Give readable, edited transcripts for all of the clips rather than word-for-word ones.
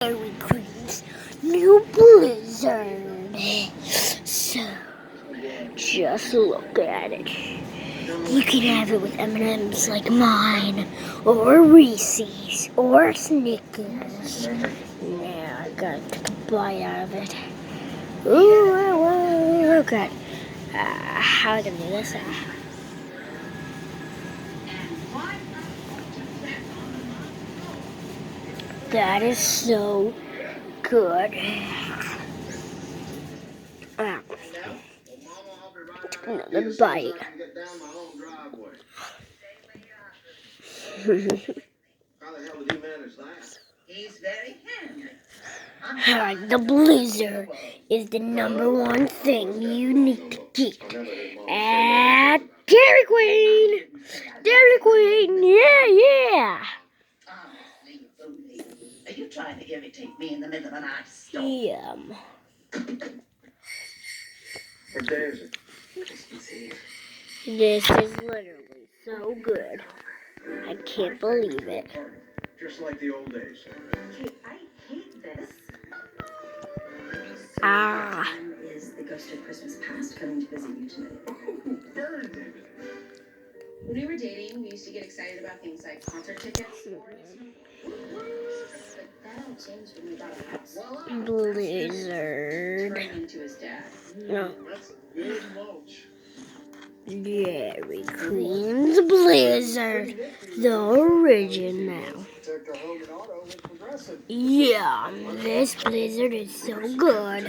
Dairy Queen's new blizzard. So, just look at it. You can have it with M&ms like mine, or Reese's, or Snickers. Now I gotta take a bite out of it. Ooh, look at how to do this. That is so good. Another bite. The blizzard is the #1 thing you need to get at Dairy Queen. Dairy Queen, yeah. Are you trying to irritate me in the middle of an ice storm? Yum. What day is it? This is literally so good. I can't believe it. Just like the old days. Okay, I hate this. Is the ghost of Christmas past coming to visit you tonight? Burn, David. When we were dating, we used to get excited about things like concert tickets. But that all changed when we got a house. Blizzard. Turning into his dad. No. That's good mulch. Dairy Queen's Blizzard, the original. Yeah, this Blizzard is so good.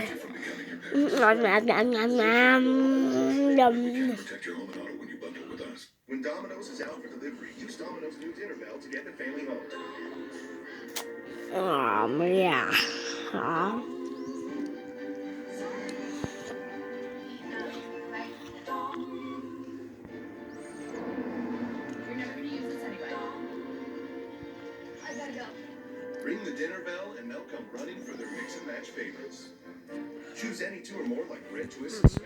When Domino's is out for delivery, use Domino's new dinner bell to get the family home. Yeah. You're never going to use this anyway. I gotta go. Ring the dinner bell and they'll come running for their mix and match favorites. Choose any two or more like red twists,